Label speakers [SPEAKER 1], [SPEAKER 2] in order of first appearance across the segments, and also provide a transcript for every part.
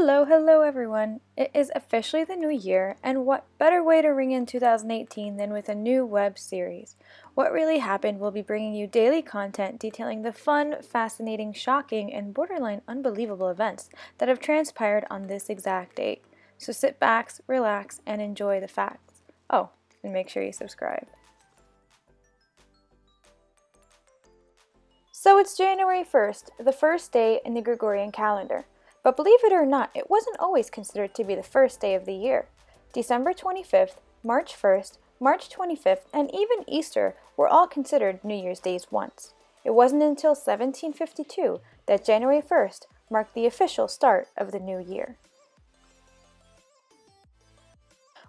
[SPEAKER 1] Hello everyone. It is officially the new year, and what better way to ring in 2018 than with a new web series? What Really Happened will be bringing you daily content detailing the fun, fascinating, shocking, and borderline unbelievable events that have transpired on this exact date. So sit back, relax, and enjoy the facts. Oh, and make sure you subscribe. So it's January 1st, the first day in the Gregorian calendar. But believe it or not, it wasn't always considered to be the first day of the year. December 25th, March 1st, March 25th, and even Easter were all considered New Year's Days once. It wasn't until 1752 that January 1st marked the official start of the new year.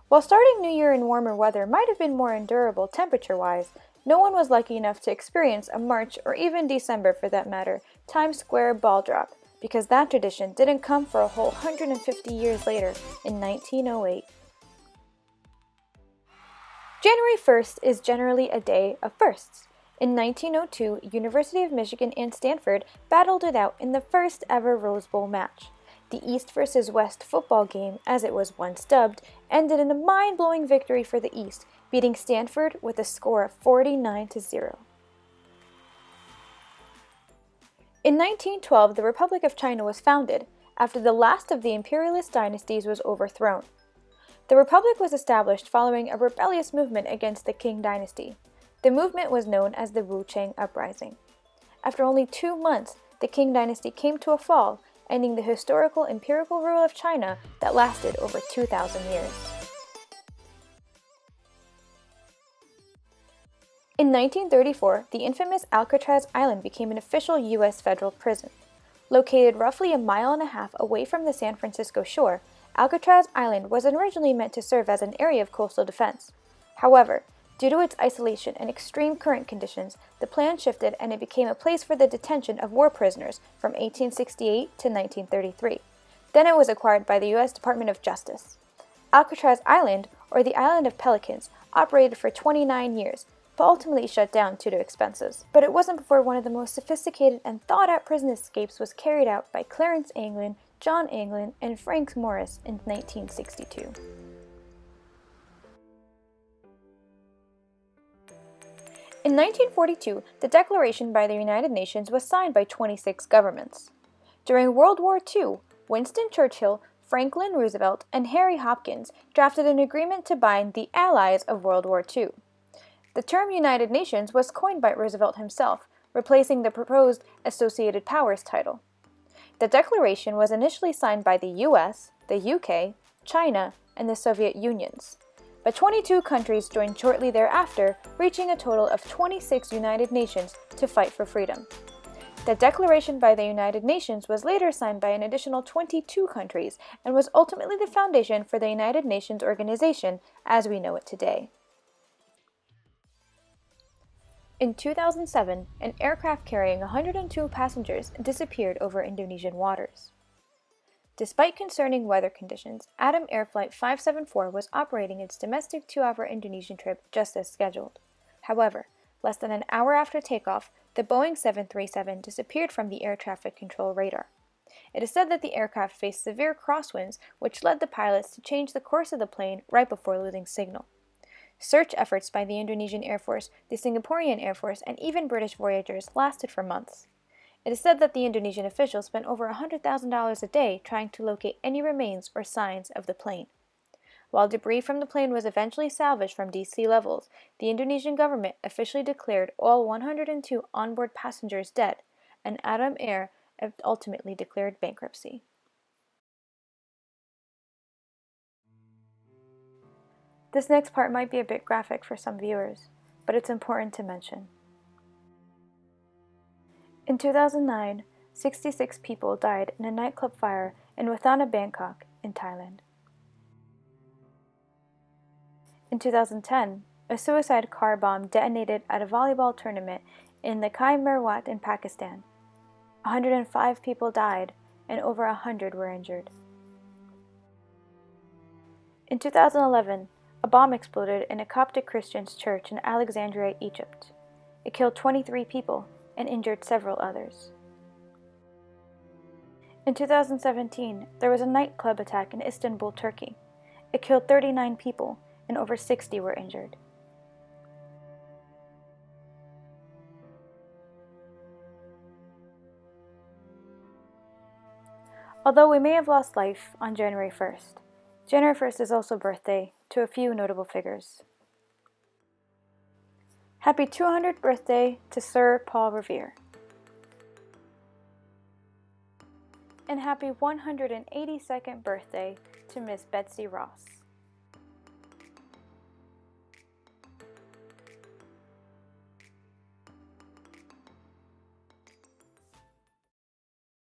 [SPEAKER 1] While starting New Year in warmer weather might have been more endurable temperature-wise, no one was lucky enough to experience a March, or even December for that matter, Times Square ball drop, because that tradition didn't come for a whole 150 years later in 1908. January 1st is generally a day of firsts. In 1902, University of Michigan and Stanford battled it out in the first ever Rose Bowl match. The East versus West football game, as it was once dubbed, ended in a mind-blowing victory for the East, beating Stanford with a score of 49-0. In 1912, the Republic of China was founded, after the last of the imperialist dynasties was overthrown. The Republic was established following a rebellious movement against the Qing dynasty. The movement was known as the Wu-Chang Uprising. After only 2 months, the Qing dynasty came to a fall, ending the historical imperial rule of China that lasted over 2,000 years. In 1934, the infamous Alcatraz Island became an official U.S. federal prison. Located roughly a mile and a half away from the San Francisco shore, Alcatraz Island was originally meant to serve as an area of coastal defense. However, due to its isolation and extreme current conditions, the plan shifted and it became a place for the detention of war prisoners from 1868 to 1933. Then it was acquired by the U.S. Department of Justice. Alcatraz Island, or the Island of Pelicans, operated for 29 years, but ultimately shut down due to expenses. But it wasn't before one of the most sophisticated and thought-out prison escapes was carried out by Clarence Anglin, John Anglin, and Frank Morris in 1962. In 1942, the Declaration by the United Nations was signed by 26 governments. During World War II, Winston Churchill, Franklin Roosevelt, and Harry Hopkins drafted an agreement to bind the Allies of World War II. The term United Nations was coined by Roosevelt himself, replacing the proposed Associated Powers title. The declaration was initially signed by the US, the UK, China, and the Soviet Unions. But 22 countries joined shortly thereafter, reaching a total of 26 United Nations to fight for freedom. The declaration by the United Nations was later signed by an additional 22 countries and was ultimately the foundation for the United Nations organization as we know it today. In 2007, an aircraft carrying 102 passengers disappeared over Indonesian waters. Despite concerning weather conditions, Adam Air Flight 574 was operating its domestic 2-hour Indonesian trip just as scheduled. However, less than an hour after takeoff, the Boeing 737 disappeared from the air traffic control radar. It is said that the aircraft faced severe crosswinds, which led the pilots to change the course of the plane right before losing signal. Search efforts by the Indonesian Air Force, the Singaporean Air Force, and even British voyagers lasted for months. It is said that the Indonesian officials spent over $100,000 a day trying to locate any remains or signs of the plane. While debris from the plane was eventually salvaged from deep sea levels, the Indonesian government officially declared all 102 onboard passengers dead, and Adam Air ultimately declared bankruptcy. This next part might be a bit graphic for some viewers, but it's important to mention. In 2009, 66 people died in a nightclub fire in Wathana, Bangkok, in Thailand. In 2010, a suicide car bomb detonated at a volleyball tournament in the Kai Merwat in Pakistan. 105 people died and over 100 were injured. In 2011, a bomb exploded in a Coptic Christian's church in Alexandria, Egypt. It killed 23 people and injured several others. In 2017, there was a nightclub attack in Istanbul, Turkey. It killed 39 people and over 60 were injured. Although we may have lost life on January 1st, January 1st is also birthday to a few notable figures. Happy 200th birthday to Sir Paul Revere. And happy 182nd birthday to Miss Betsy Ross.